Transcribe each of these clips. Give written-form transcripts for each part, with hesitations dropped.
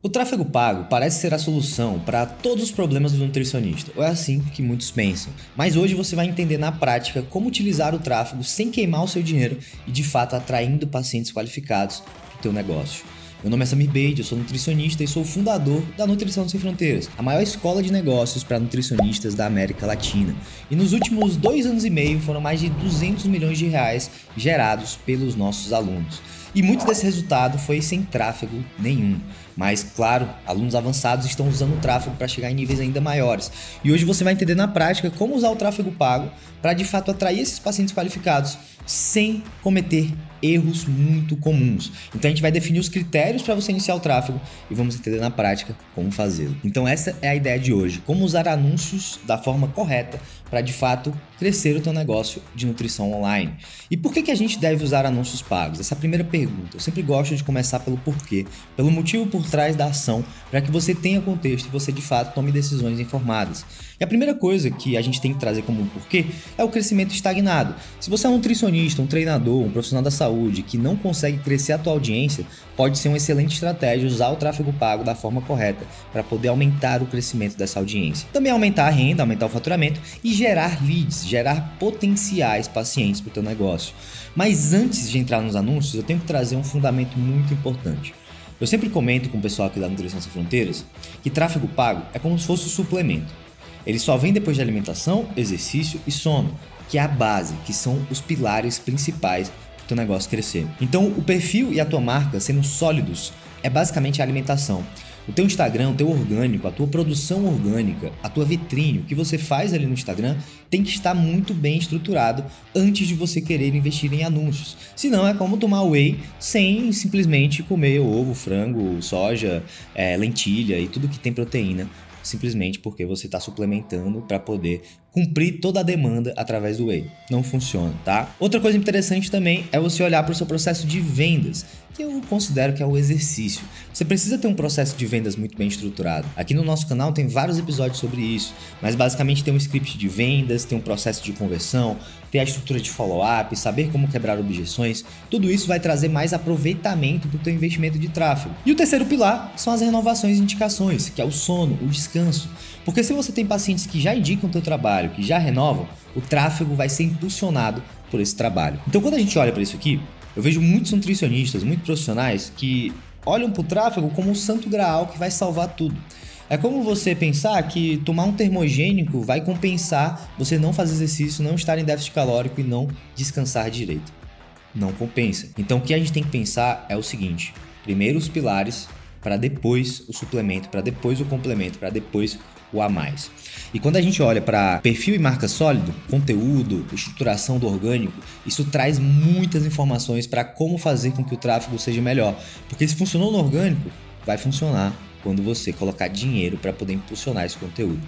O tráfego pago parece ser a solução para todos os problemas do nutricionista, ou é assim que muitos pensam. Mas hoje você vai entender na prática como utilizar o tráfego sem queimar o seu dinheiro e de fato atraindo pacientes qualificados para o teu negócio. Meu nome é Samir Beide, eu sou nutricionista e sou o fundador da Nutrição Sem Fronteiras, a maior escola de negócios para nutricionistas da América Latina. E nos últimos 2 anos e meio foram mais de 200 milhões de reais gerados pelos nossos alunos. E muito desse resultado foi sem tráfego nenhum. Mas, claro, alunos avançados estão usando o tráfego para chegar em níveis ainda maiores. E hoje você vai entender na prática como usar o tráfego pago para de fato atrair esses pacientes qualificados sem cometer erros muito comuns. Então a gente vai definir os critérios para você iniciar o tráfego e vamos entender na prática como fazê-lo. Então essa é a ideia de hoje, como usar anúncios da forma correta para de fato crescer o teu negócio de nutrição online. E por que a gente deve usar anúncios pagos? Essa é a primeira pergunta. Eu sempre gosto de começar pelo porquê, pelo motivo por trás da ação, para que você tenha contexto e você de fato tome decisões informadas. E a primeira coisa que a gente tem que trazer como um porquê é o crescimento estagnado. Se você é um nutricionista, um treinador, um profissional da saúde que não consegue crescer a tua audiência, pode ser uma excelente estratégia usar o tráfego pago da forma correta para poder aumentar o crescimento dessa audiência. Também aumentar a renda, aumentar o faturamento e gerar leads, gerar potenciais pacientes para o teu negócio. Mas antes de entrar nos anúncios, eu tenho que trazer um fundamento muito importante. Eu sempre comento com o pessoal aqui da Nutrição Sem Fronteiras que tráfego pago é como se fosse um suplemento. Ele só vem depois de alimentação, exercício e sono, que é a base, que são os pilares principais para o teu negócio crescer. Então, o perfil e a tua marca sendo sólidos é basicamente a alimentação. O teu Instagram, o teu orgânico, a tua produção orgânica, a tua vitrine, o que você faz ali no Instagram tem que estar muito bem estruturado antes de você querer investir em anúncios. Senão é como tomar whey sem simplesmente comer ovo, frango, soja, lentilha e tudo que tem proteína, simplesmente porque você está suplementando para poder cumprir toda a demanda através do whey. Não funciona, tá? Outra coisa interessante também é você olhar para o seu processo de vendas, que eu considero que é o exercício. Você precisa ter um processo de vendas muito bem estruturado. Aqui no nosso canal tem vários episódios sobre isso, mas basicamente tem um script de vendas, tem um processo de conversão, tem a estrutura de follow-up, saber como quebrar objeções. Tudo isso vai trazer mais aproveitamento para o teu investimento de tráfego. E o terceiro pilar são as renovações e indicações, que é o sono, o descanso. Porque se você tem pacientes que já indicam o teu trabalho, que já renovam, o tráfego vai ser impulsionado por esse trabalho. Então quando a gente olha para isso aqui, eu vejo muitos nutricionistas, muitos profissionais que olham para o tráfego como um santo graal que vai salvar tudo. É como você pensar que tomar um termogênico vai compensar você não fazer exercício, não estar em déficit calórico e não descansar direito. Não compensa. Então o que a gente tem que pensar é o seguinte: primeiro os pilares, para depois o suplemento, para depois o complemento, para depois o a mais. E quando a gente olha para perfil e marca sólido, conteúdo, estruturação do orgânico, isso traz muitas informações para como fazer com que o tráfego seja melhor. Porque se funcionou no orgânico, vai funcionar quando você colocar dinheiro para poder impulsionar esse conteúdo.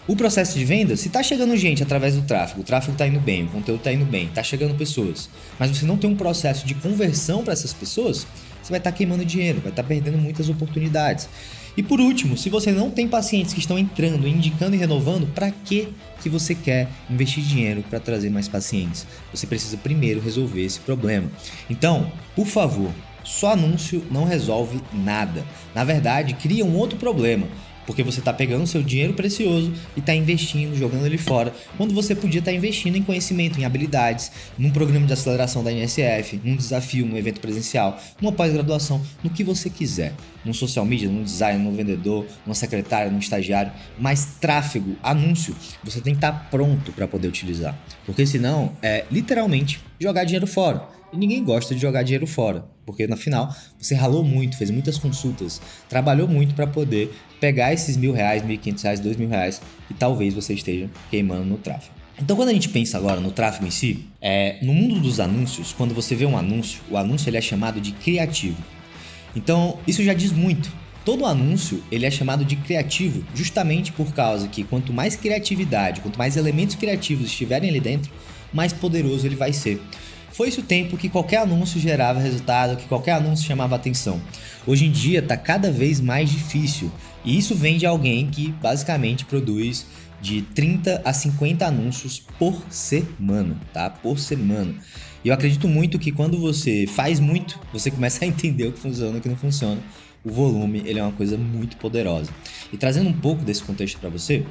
O processo de venda, se está chegando gente através do tráfego, o tráfego está indo bem, o conteúdo está indo bem, está chegando pessoas, mas você não tem um processo de conversão para essas pessoas, você vai estar queimando dinheiro, vai estar perdendo muitas oportunidades. E por último, se você não tem pacientes que estão entrando, indicando e renovando, para que você quer investir dinheiro para trazer mais pacientes? Você precisa primeiro resolver esse problema. Então, por favor, só anúncio não resolve nada. Na verdade, cria um outro problema, porque você está pegando seu dinheiro precioso e está investindo, jogando ele fora, quando você podia estar investindo em conhecimento, em habilidades, num programa de aceleração da INSF, num desafio, num evento presencial, numa pós-graduação, no que você quiser, num social media, num design, num vendedor, numa secretária, num estagiário, mas tráfego, anúncio, você tem que estar pronto para poder utilizar, porque senão é literalmente jogar dinheiro fora. E ninguém gosta de jogar dinheiro fora, porque no final você ralou muito, fez muitas consultas, trabalhou muito para poder pegar esses R$1.000, R$1.500, R$2.000 e talvez você esteja queimando no tráfego. Então quando a gente pensa agora no tráfego em si, no mundo dos anúncios, quando você vê um anúncio, o anúncio ele é chamado de criativo. Então isso já diz muito. Todo anúncio ele é chamado de criativo justamente por causa que quanto mais criatividade, quanto mais elementos criativos estiverem ali dentro, mais poderoso ele vai ser. Foi esse o tempo que qualquer anúncio gerava resultado, que qualquer anúncio chamava atenção. Hoje em dia está cada vez mais difícil e isso vem de alguém que basicamente produz de 30 a 50 anúncios por semana, tá? Por semana. E eu acredito muito que quando você faz muito, você começa a entender o que funciona e o que não funciona. o volume ele é uma coisa muito poderosa. E trazendo um pouco desse contexto para você,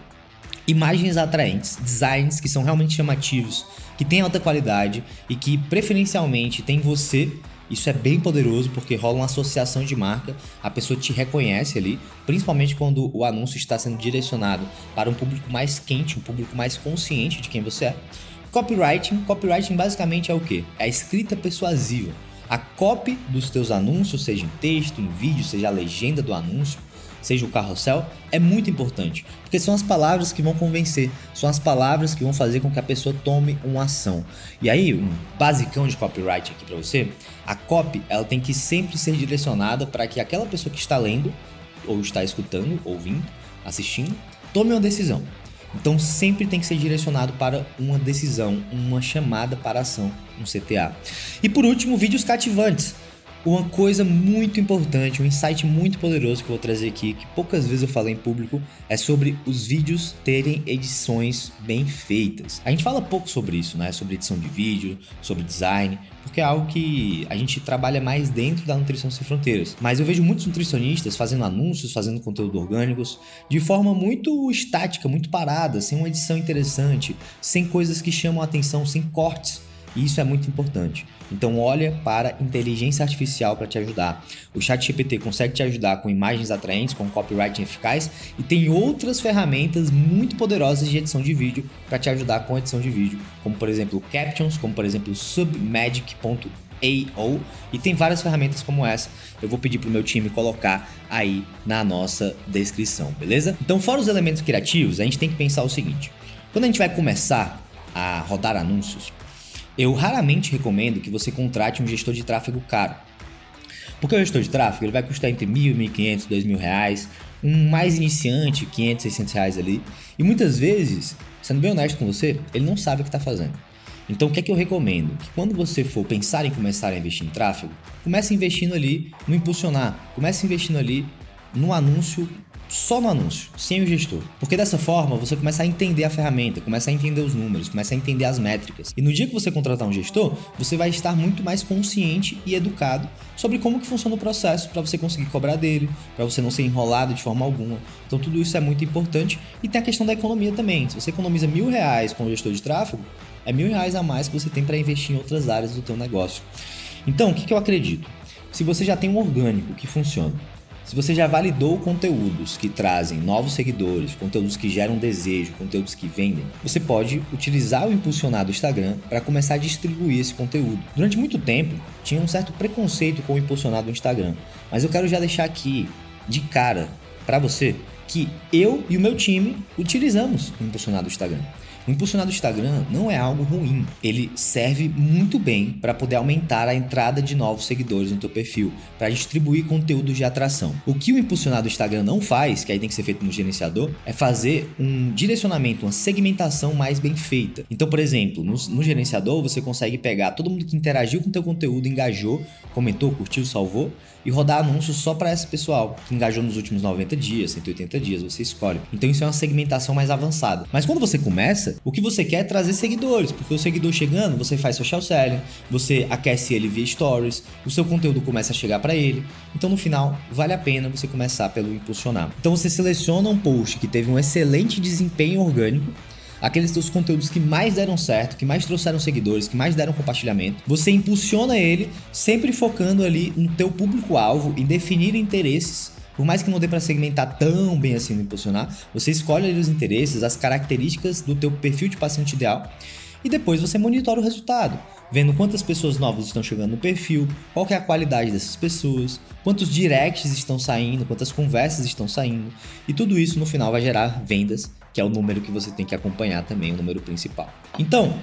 imagens atraentes, designs que são realmente chamativos, que têm alta qualidade e que preferencialmente tem você. Isso é bem poderoso porque rola uma associação de marca, a pessoa te reconhece ali, principalmente quando o anúncio está sendo direcionado para um público mais quente, um público mais consciente de quem você é. Copywriting basicamente é o quê? É a escrita persuasiva. A copy dos teus anúncios, seja em texto, em vídeo, seja a legenda do anúncio, seja o carrossel, é muito importante, porque são as palavras que vão convencer, são as palavras que vão fazer com que a pessoa tome uma ação. E aí, um basicão de copyright aqui para você, a copy ela tem que sempre ser direcionada para que aquela pessoa que está lendo, ou está escutando, ouvindo, assistindo, tome uma decisão. Então sempre tem que ser direcionado para uma decisão, uma chamada para ação, um CTA. E por último, vídeos cativantes. Uma coisa muito importante, um insight muito poderoso que eu vou trazer aqui, que poucas vezes eu falei em público, é sobre os vídeos terem edições bem feitas. A gente fala pouco sobre isso, né? Sobre edição de vídeo, sobre design, porque é algo que a gente trabalha mais dentro da Nutrição Sem Fronteiras. Mas eu vejo muitos nutricionistas fazendo anúncios, fazendo conteúdo orgânicos, de forma muito estática, muito parada, sem uma edição interessante, sem coisas que chamam a atenção, sem cortes. E isso é muito importante. Então olha para a inteligência artificial para te ajudar. O ChatGPT consegue te ajudar com imagens atraentes, com copywriting eficaz e tem outras ferramentas muito poderosas de edição de vídeo para te ajudar com a edição de vídeo, como por exemplo Captions, como por exemplo Submagic.io e tem várias ferramentas como essa. Eu vou pedir para o meu time colocar aí na nossa descrição, beleza? Então fora os elementos criativos, a gente tem que pensar o seguinte. Quando a gente vai começar a rodar anúncios, eu raramente recomendo que você contrate um gestor de tráfego caro. Porque o gestor de tráfego ele vai custar entre R$1.000, R$1.500, R$2.000, um mais iniciante, R$500, R$600 ali. E muitas vezes, sendo bem honesto com você, ele não sabe o que está fazendo. Então o que é que eu recomendo? Que quando você for pensar em começar a investir em tráfego, comece investindo ali no impulsionar, comece investindo ali no anúncio, só no anúncio, sem o gestor. Porque dessa forma você começa a entender a ferramenta, começa a entender os números, começa a entender as métricas. E no dia que você contratar um gestor, você vai estar muito mais consciente e educado sobre como que funciona o processo para você conseguir cobrar dele, para você não ser enrolado de forma alguma. Então tudo isso é muito importante. E tem a questão da economia também. Se você economiza R$1.000 com o gestor de tráfego, é R$1.000 a mais que você tem para investir em outras áreas do teu negócio. Então, o que eu acredito? Se você já tem um orgânico que funciona, se você já validou conteúdos que trazem novos seguidores, conteúdos que geram desejo, conteúdos que vendem, você pode utilizar o impulsionar do Instagram para começar a distribuir esse conteúdo. Durante muito tempo, tinha um certo preconceito com o impulsionar do Instagram, mas eu quero já deixar aqui de cara para você que eu e o meu time utilizamos o impulsionar do Instagram. O impulsionar do Instagram não é algo ruim, ele serve muito bem para poder aumentar a entrada de novos seguidores no teu perfil, para distribuir conteúdos de atração. O que o impulsionar do Instagram não faz, que aí tem que ser feito no gerenciador, é fazer um direcionamento, uma segmentação mais bem feita. Então, por exemplo, no gerenciador você consegue pegar todo mundo que interagiu com o teu conteúdo, engajou, comentou, curtiu, salvou e rodar anúncios só para esse pessoal que engajou nos últimos 90 dias, 180 dias, você escolhe. Então isso é uma segmentação mais avançada. Mas quando você começa, o que você quer é trazer seguidores, porque o seguidor chegando, você faz social selling, você aquece ele via stories, o seu conteúdo começa a chegar para ele. Então no final, vale a pena você começar pelo impulsionar. Então você seleciona um post que teve um excelente desempenho orgânico, aqueles teus conteúdos que mais deram certo, que mais trouxeram seguidores, que mais deram compartilhamento, você impulsiona ele, sempre focando ali no teu público-alvo e definir interesses. Por mais que não dê para segmentar tão bem assim no impulsionar, você escolhe ali os interesses, as características do teu perfil de paciente ideal e depois você monitora o resultado, vendo quantas pessoas novas estão chegando no perfil, qual que é a qualidade dessas pessoas, quantos directs estão saindo, quantas conversas estão saindo e tudo isso no final vai gerar vendas, que é o número que você tem que acompanhar também, o número principal. Então,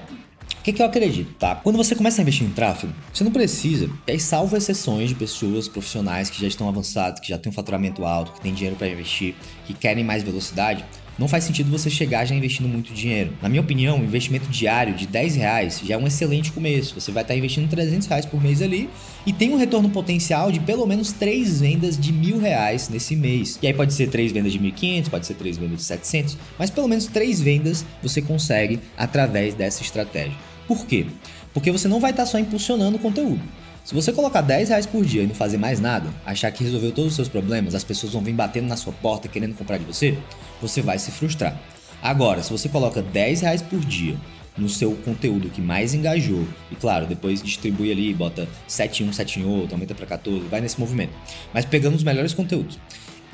o que eu acredito, tá? Quando você começa a investir em tráfego, você não precisa, e aí salvo exceções de pessoas profissionais que já estão avançadas, que já têm um faturamento alto, que têm dinheiro para investir, que querem mais velocidade, não faz sentido você chegar já investindo muito dinheiro. Na minha opinião, um investimento diário de R$10 já é um excelente começo. Você vai estar investindo R$300 por mês ali e tem um retorno potencial de pelo menos 3 vendas de R$1.000 nesse mês. E aí pode ser 3 vendas de 1.500, pode ser 3 vendas de 700, mas pelo menos 3 vendas você consegue através dessa estratégia. Por quê? Porque você não vai estar só impulsionando o conteúdo. Se você colocar R$10 por dia e não fazer mais nada, achar que resolveu todos os seus problemas, as pessoas vão vir batendo na sua porta querendo comprar de você, você vai se frustrar. Agora, se você coloca R$10 por dia no seu conteúdo que mais engajou, e claro, depois distribui ali, bota 7 em um, 7 em outro, aumenta para 14, vai nesse movimento, mas pegando os melhores conteúdos.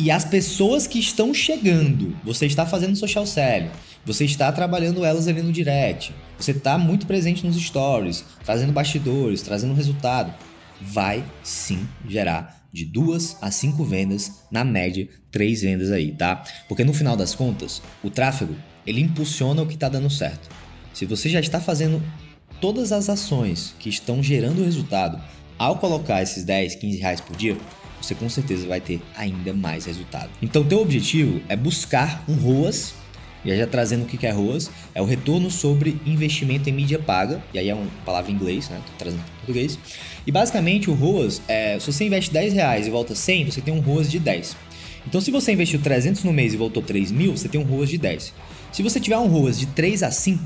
E as pessoas que estão chegando, você está fazendo social selling, você está trabalhando elas ali no direct, você está muito presente nos stories, trazendo bastidores, trazendo resultado, vai sim gerar de 2 a 5 vendas, na média 3 vendas aí, tá? Porque no final das contas, o tráfego, ele impulsiona o que está dando certo. Se você já está fazendo todas as ações que estão gerando resultado, ao colocar esses 10, 15 reais por dia, você com certeza vai ter ainda mais resultado. Então, teu objetivo é buscar um ROAS, e aí já trazendo o que é ROAS, é o retorno sobre investimento em mídia paga, e aí é uma palavra em inglês, né? Tô trazendo para português. E basicamente o ROAS, se você investe 10 reais e volta 100, você tem um ROAS de 10. Então, se você investiu 300 no mês e voltou 3 mil, você tem um ROAS de 10. Se você tiver um ROAS de 3 a 5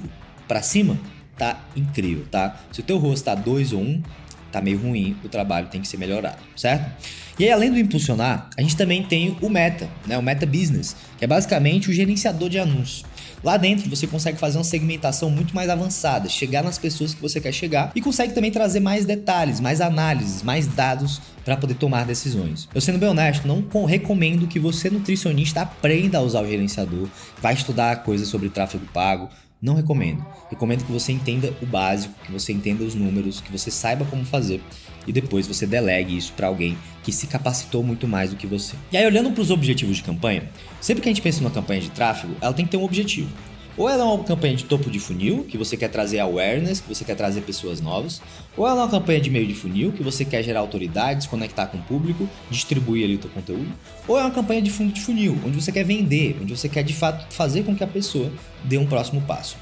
para cima, tá incrível, tá? Se o teu ROAS tá 2 ou 1, tá meio ruim, o trabalho tem que ser melhorado, certo? E aí, além do impulsionar, a gente também tem o Meta, né? O Meta Business, que é basicamente o gerenciador de anúncios. Lá dentro você consegue fazer uma segmentação muito mais avançada, chegar nas pessoas que você quer chegar e consegue também trazer mais detalhes, mais análises, mais dados para poder tomar decisões. Eu sendo bem honesto, não recomendo que você, nutricionista, aprenda a usar o gerenciador, vai estudar coisas sobre tráfego pago. Não recomendo. Recomendo que você entenda o básico, que você entenda os números, que você saiba como fazer e depois você delegue isso para alguém que se capacitou muito mais do que você. E aí, olhando para os objetivos de campanha, sempre que a gente pensa numa campanha de tráfego, ela tem que ter um objetivo. Ou ela é uma campanha de topo de funil, que você quer trazer awareness, que você quer trazer pessoas novas. Ou ela é uma campanha de meio de funil, que você quer gerar autoridade, se conectar com o público, distribuir ali o teu conteúdo. Ou é uma campanha de fundo de funil, onde você quer vender, onde você quer de fato fazer com que a pessoa dê um próximo passo.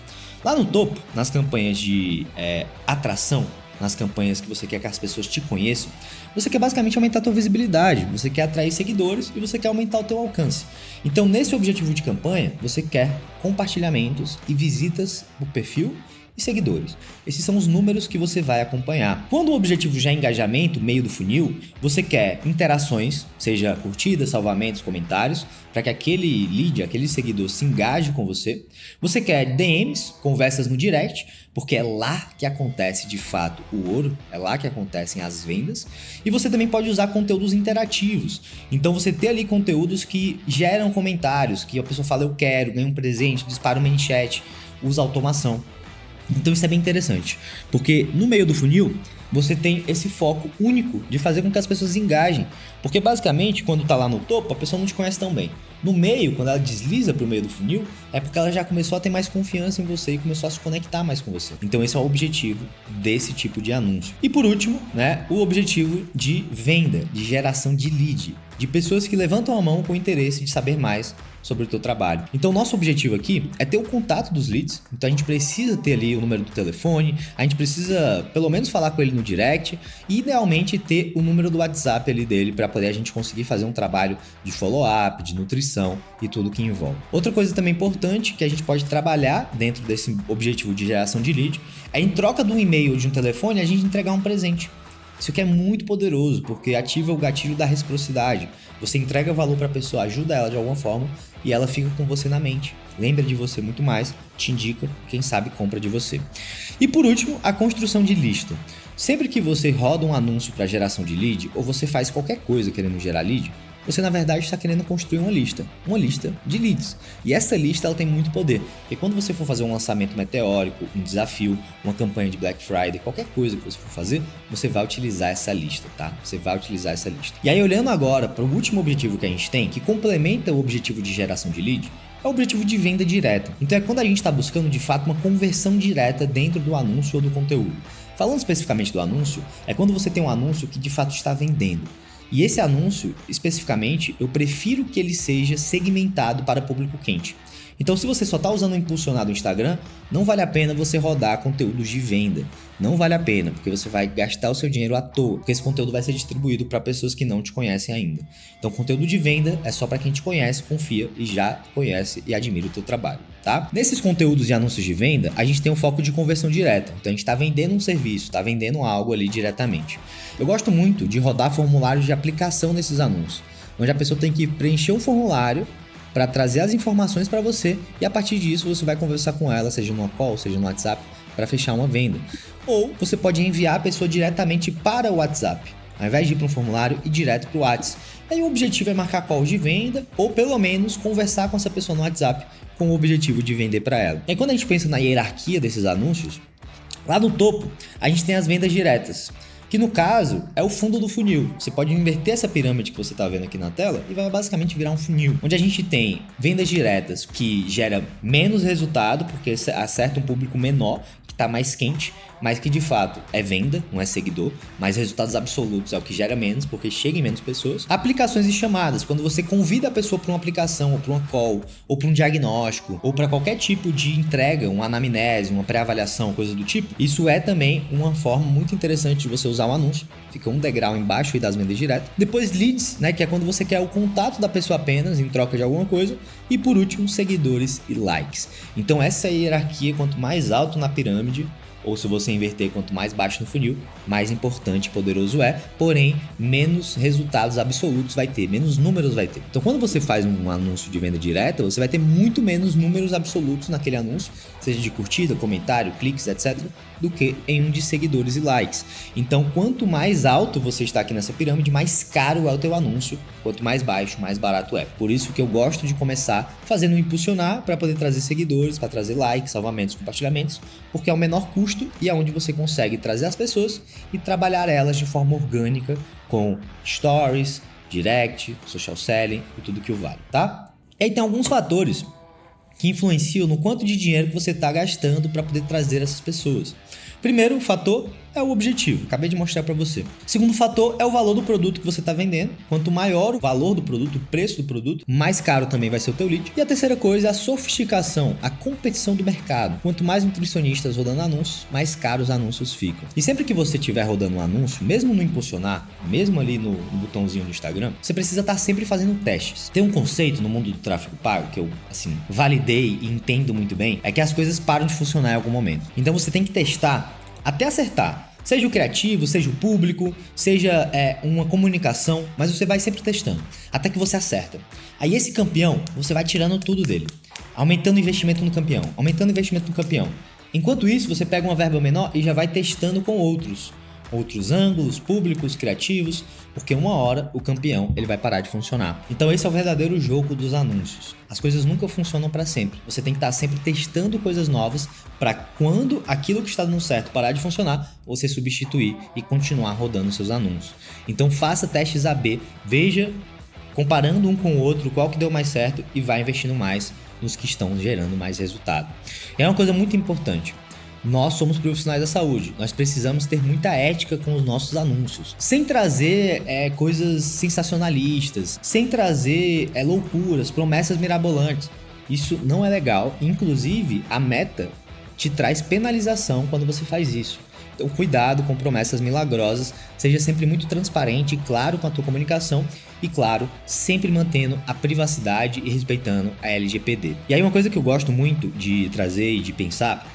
Lá no topo, nas campanhas de atração, nas campanhas que você quer que as pessoas te conheçam, você quer basicamente aumentar a tua visibilidade, você quer atrair seguidores e você quer aumentar o teu alcance. Então, nesse objetivo de campanha, você quer compartilhamentos e visitas no perfil e seguidores. Esses são os números que você vai acompanhar. Quando o objetivo já é engajamento, meio do funil, você quer interações, seja curtidas, salvamentos, comentários, para que aquele lead, aquele seguidor se engaje com você. Você quer DMs, conversas no direct, porque é lá que acontece de fato o ouro, é lá que acontecem as vendas. E você também pode usar conteúdos interativos. Então você ter ali conteúdos que geram comentários, que a pessoa fala eu quero, ganha um presente, dispara uma chat, usa automação. Então isso é bem interessante, porque no meio do funil você tem esse foco único de fazer com que as pessoas engajem, porque basicamente quando tá lá no topo a pessoa não te conhece tão bem. No meio, quando ela desliza pro meio do funil, é porque ela já começou a ter mais confiança em você e começou a se conectar mais com você. Então esse é o objetivo desse tipo de anúncio. E por último, né, o objetivo de venda, de geração de lead, de pessoas que levantam a mão com interesse de saber mais sobre o teu trabalho. Então, nosso objetivo aqui é ter o contato dos leads. Então, a gente precisa ter ali o número do telefone, a gente precisa pelo menos falar com ele no direct e, idealmente, ter o número do WhatsApp ali dele para poder a gente conseguir fazer um trabalho de follow-up, de nutrição e tudo que envolve. Outra coisa também importante que a gente pode trabalhar dentro desse objetivo de geração de lead é, em troca de um e-mail ou de um telefone, a gente entregar um presente. Isso aqui é muito poderoso, porque ativa o gatilho da reciprocidade. Você entrega valor para a pessoa, ajuda ela de alguma forma e ela fica com você na mente. Lembra de você muito mais, te indica, quem sabe compra de você. E por último, a construção de lista. Sempre que você roda um anúncio para geração de lead, ou você faz qualquer coisa querendo gerar lead, você na verdade está querendo construir uma lista de leads. E essa lista ela tem muito poder, porque quando você for fazer um lançamento meteórico, um desafio, uma campanha de Black Friday, qualquer coisa que você for fazer, você vai utilizar essa lista, tá? Você vai utilizar essa lista. E aí, olhando agora para o último objetivo que a gente tem, que complementa o objetivo de geração de lead, é o objetivo de venda direta. Então é quando a gente está buscando de fato uma conversão direta dentro do anúncio ou do conteúdo. Falando especificamente do anúncio, é quando você tem um anúncio que de fato está vendendo. E esse anúncio, especificamente, eu prefiro que ele seja segmentado para público quente. Então, se você só está usando o impulsionado do Instagram, não vale a pena você rodar conteúdos de venda. Não vale a pena, porque você vai gastar o seu dinheiro à toa, porque esse conteúdo vai ser distribuído para pessoas que não te conhecem ainda. Então, conteúdo de venda é só para quem te conhece, confia e já conhece e admira o teu trabalho. tá? Nesses conteúdos de anúncios de venda, a gente tem um foco de conversão direta. Então a gente está vendendo um serviço, está vendendo algo ali diretamente. Eu gosto muito de rodar formulários de aplicação nesses anúncios, onde a pessoa tem que preencher um formulário para trazer as informações para você e a partir disso você vai conversar com ela, seja no call, seja no WhatsApp, para fechar uma venda. Ou você pode enviar a pessoa diretamente para o WhatsApp, ao invés de ir para um formulário e direto para o WhatsApp. Aí o objetivo é marcar calls de venda ou pelo menos conversar com essa pessoa no WhatsApp com o objetivo de vender para ela. E aí, quando a gente pensa na hierarquia desses anúncios, lá no topo a gente tem as vendas diretas, que no caso é o fundo do funil. Você pode inverter essa pirâmide que você está vendo aqui na tela e vai basicamente virar um funil, onde a gente tem vendas diretas que gera menos resultado, porque acerta um público menor, que está mais quente, mas que de fato é venda, não é seguidor, mas resultados absolutos é o que gera menos, porque chega em menos pessoas. Aplicações e chamadas, quando você convida a pessoa para uma aplicação, ou para uma call, ou para um diagnóstico, ou para qualquer tipo de entrega, uma anamnese, uma pré-avaliação, coisa do tipo, isso é também uma forma muito interessante de você usar o anúncio. Fica um degrau embaixo aí das vendas diretas. Depois leads, né, que é quando você quer o contato da pessoa apenas em troca de alguma coisa. E por último, seguidores e likes. Então essa é a hierarquia, quanto mais alto na pirâmide, ou se você inverter, quanto mais baixo no funil, mais importante e poderoso é, porém, menos resultados absolutos vai ter, menos números vai ter. Então, quando você faz um anúncio de venda direta, você vai ter muito menos números absolutos naquele anúncio, seja de curtida, comentário, cliques, etc., do que em um de seguidores e likes. Então, quanto mais alto você está aqui nessa pirâmide, mais caro é o teu anúncio, quanto mais baixo, mais barato é. Por isso que eu gosto de começar fazendo um impulsionar para poder trazer seguidores, para trazer likes, salvamentos, compartilhamentos, porque é o menor custo e é onde você consegue trazer as pessoas e trabalhar elas de forma orgânica com stories, direct, social selling e tudo que o vale, tá? E aí tem alguns fatores que influenciam no quanto de dinheiro que você está gastando para poder trazer essas pessoas. Primeiro fator é o objetivo, acabei de mostrar para você. Segundo fator é o valor do produto que você está vendendo. Quanto maior o valor do produto, o preço do produto, mais caro também vai ser o teu lead. E a terceira coisa é a sofisticação, a competição do mercado. Quanto mais nutricionistas rodando anúncios, mais caros os anúncios ficam. E sempre que você estiver rodando um anúncio, mesmo no impulsionar, mesmo ali no botãozinho do Instagram, você precisa estar sempre fazendo testes. Tem um conceito no mundo do tráfego pago que eu, validei e entendo muito bem, é que as coisas param de funcionar em algum momento. Então você tem que testar até acertar, seja o criativo, seja o público, seja uma comunicação, mas você vai sempre testando, até que você acerta. Aí esse campeão, você vai tirando tudo dele, aumentando o investimento no campeão, Enquanto isso, você pega uma verba menor e já vai testando com outros ângulos, públicos, criativos, porque uma hora o campeão ele vai parar de funcionar. Então esse é o verdadeiro jogo dos anúncios. As coisas nunca funcionam para sempre. Você tem que estar sempre testando coisas novas para quando aquilo que está dando certo parar de funcionar, você substituir e continuar rodando seus anúncios. Então faça testes AB, veja, comparando um com o outro, qual que deu mais certo e vai investindo mais nos que estão gerando mais resultado. E é uma coisa muito importante. Nós somos profissionais da saúde, nós precisamos ter muita ética com os nossos anúncios, sem trazer coisas sensacionalistas, sem trazer loucuras, promessas mirabolantes. Isso não é legal, inclusive a Meta te traz penalização quando você faz isso. Então cuidado com promessas milagrosas, seja sempre muito transparente e claro com a tua comunicação e claro, sempre mantendo a privacidade e respeitando a LGPD. E aí uma coisa que eu gosto muito de trazer e de pensar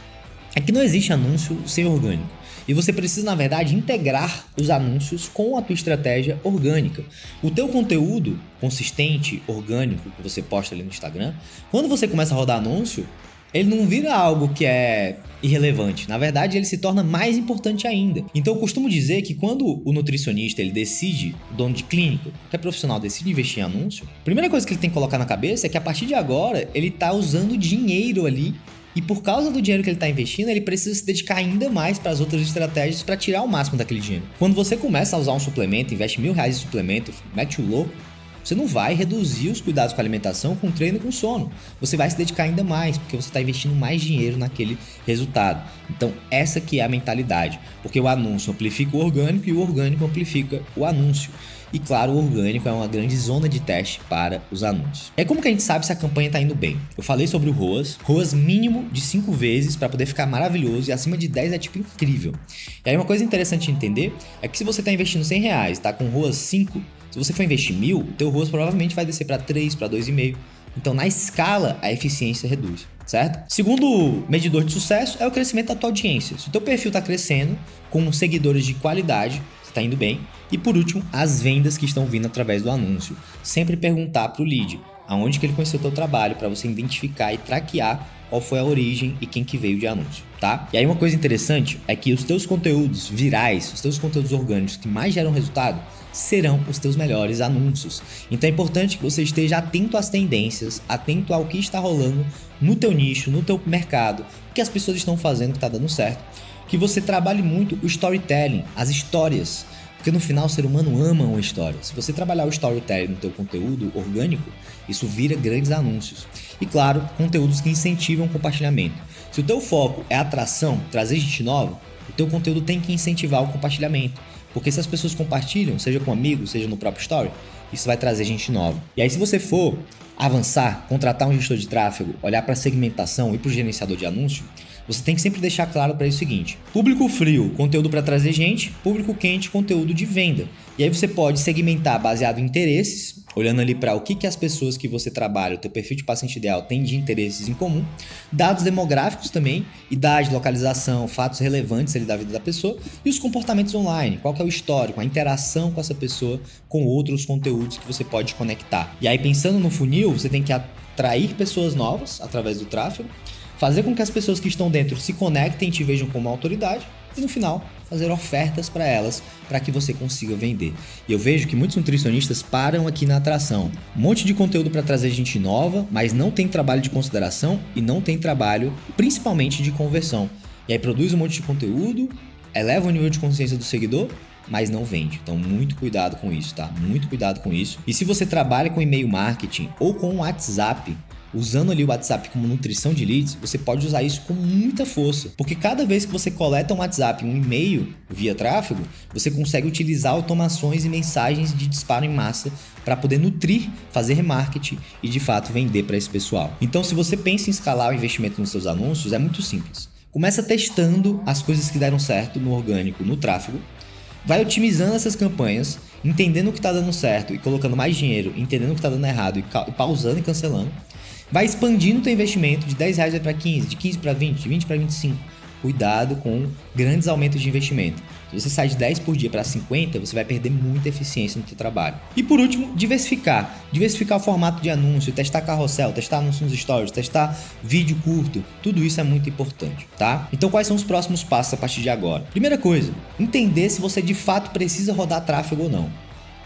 é que não existe anúncio sem orgânico. E você precisa, na verdade, integrar os anúncios com a tua estratégia orgânica. O teu conteúdo consistente, orgânico, que você posta ali no Instagram, quando você começa a rodar anúncio, ele não vira algo que é irrelevante. Na verdade, ele se torna mais importante ainda. Então, eu costumo dizer que quando o nutricionista, ele decide, o dono de clínica, qualquer profissional decide investir em anúncio, a primeira coisa que ele tem que colocar na cabeça é que a partir de agora, ele está usando dinheiro ali. E por causa do dinheiro que ele está investindo, ele precisa se dedicar ainda mais para as outras estratégias para tirar o máximo daquele dinheiro. Quando você começa a usar um suplemento, investe R$1.000 em suplemento, mete o louco, você não vai reduzir os cuidados com a alimentação, com o treino e com o sono. Você vai se dedicar ainda mais, porque você está investindo mais dinheiro naquele resultado. Então, essa que é a mentalidade. Porque o anúncio amplifica o orgânico e o orgânico amplifica o anúncio. E claro, o orgânico é uma grande zona de teste para os anúncios. É como que a gente sabe se a campanha está indo bem? Eu falei sobre o ROAS mínimo de 5 vezes para poder ficar maravilhoso e acima de 10 é tipo incrível. E aí uma coisa interessante de entender é que se você está investindo R$100, tá com ROAS 5, se você for investir 1.000, o teu ROAS provavelmente vai descer para 3, para 2,5. Então, na escala, a eficiência reduz, certo? Segundo medidor de sucesso é o crescimento da tua audiência. Se o teu perfil está crescendo, com seguidores de qualidade, você está indo bem. E por último, as vendas que estão vindo através do anúncio. Sempre perguntar para o lead aonde que ele conheceu o teu trabalho, para você identificar e traquear qual foi a origem e quem que veio de anúncio, tá? E aí uma coisa interessante é que os teus conteúdos virais, os teus conteúdos orgânicos que mais geram resultado, serão os teus melhores anúncios. Então é importante que você esteja atento às tendências, atento ao que está rolando no teu nicho, no teu mercado, o que as pessoas estão fazendo que está dando certo. Que você trabalhe muito o storytelling, as histórias. Porque no final o ser humano ama uma história. Se você trabalhar o storytelling no teu conteúdo orgânico, isso vira grandes anúncios. E claro, conteúdos que incentivam o compartilhamento. Se o teu foco é atração, trazer gente nova, o teu conteúdo tem que incentivar o compartilhamento. Porque se as pessoas compartilham, seja com amigos, seja no próprio story, isso vai trazer gente nova. E aí se você for avançar, contratar um gestor de tráfego, olhar para a segmentação e para o gerenciador de anúncio, você tem que sempre deixar claro para ele o seguinte: público frio, conteúdo para trazer gente; público quente, conteúdo de venda. E aí você pode segmentar baseado em interesses, olhando ali para o que as pessoas que você trabalha, o teu perfil de paciente ideal tem de interesses em comum, dados demográficos também, idade, localização, fatos relevantes ali da vida da pessoa e os comportamentos online, qual que é o histórico, a interação com essa pessoa, com outros conteúdos que você pode conectar. E aí pensando no funil, você tem que atrair pessoas novas através do tráfego, fazer com que as pessoas que estão dentro se conectem e te vejam como uma autoridade e no final fazer ofertas para elas para que você consiga vender. E eu vejo que muitos nutricionistas param aqui na atração. Um monte de conteúdo para trazer gente nova, mas não tem trabalho de consideração e não tem trabalho principalmente de conversão. E aí produz um monte de conteúdo, eleva o nível de consciência do seguidor, mas não vende. Então muito cuidado com isso, tá? Muito cuidado com isso. E se você trabalha com e-mail marketing ou com WhatsApp, usando ali o WhatsApp como nutrição de leads, você pode usar isso com muita força. Porque cada vez que você coleta um WhatsApp, um e-mail via tráfego, você consegue utilizar automações e mensagens de disparo em massa para poder nutrir, fazer remarketing e de fato vender para esse pessoal. Então se você pensa em escalar o investimento nos seus anúncios, é muito simples. Começa testando as coisas que deram certo no orgânico, no tráfego. Vai otimizando essas campanhas, entendendo o que está dando certo e colocando mais dinheiro, entendendo o que está dando errado e pausando e cancelando. Vai expandindo o teu investimento, de R$10 vai para 15, de 15 para 20, de 20 para 25. Cuidado com grandes aumentos de investimento. Se você sai de 10 por dia para 50, você vai perder muita eficiência no teu trabalho. E por último, diversificar. Diversificar o formato de anúncio, testar carrossel, testar anúncios nos stories, testar vídeo curto. Tudo isso é muito importante, tá? Então quais são os próximos passos a partir de agora? Primeira coisa, entender se você de fato precisa rodar tráfego ou não.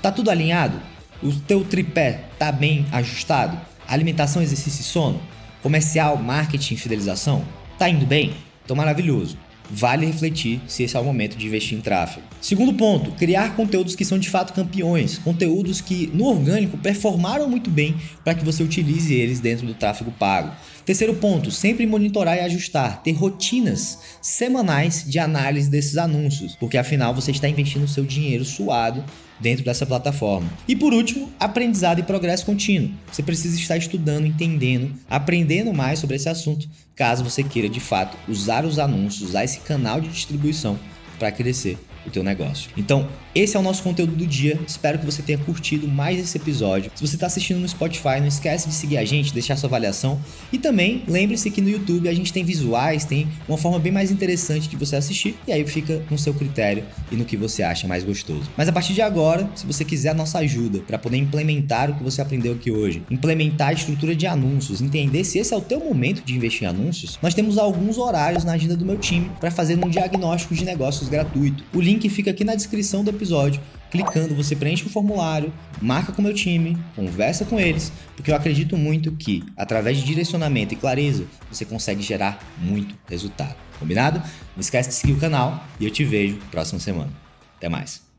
Tá tudo alinhado? O teu tripé tá bem ajustado? Alimentação, exercício e sono? Comercial, marketing, fidelização? Tá indo bem? Então maravilhoso. Vale refletir se esse é o momento de investir em tráfego. Segundo ponto, criar conteúdos que são de fato campeões, conteúdos que no orgânico performaram muito bem para que você utilize eles dentro do tráfego pago. Terceiro ponto, sempre monitorar e ajustar, ter rotinas semanais de análise desses anúncios, porque afinal você está investindo o seu dinheiro suado dentro dessa plataforma. E por último, aprendizado e progresso contínuo. Você precisa estar estudando, entendendo, aprendendo mais sobre esse assunto, caso você queira de fato usar os anúncios, usar esse canal de distribuição para crescer o teu negócio. Então, esse é o nosso conteúdo do dia. Espero que você tenha curtido mais esse episódio. Se você está assistindo no Spotify, não esquece de seguir a gente, deixar sua avaliação. E também, lembre-se que no YouTube a gente tem visuais, tem uma forma bem mais interessante de você assistir. E aí fica no seu critério e no que você acha mais gostoso. Mas a partir de agora, se você quiser a nossa ajuda para poder implementar o que você aprendeu aqui hoje, implementar a estrutura de anúncios, entender se esse é o teu momento de investir em anúncios, nós temos alguns horários na agenda do meu time para fazer um diagnóstico de negócios gratuito. O link fica aqui na descrição do episódio. Clicando, você preenche o formulário, marca com o meu time, conversa com eles, porque eu acredito muito que, através de direcionamento e clareza, você consegue gerar muito resultado. Combinado? Não esquece de seguir o canal e eu te vejo próxima semana. Até mais.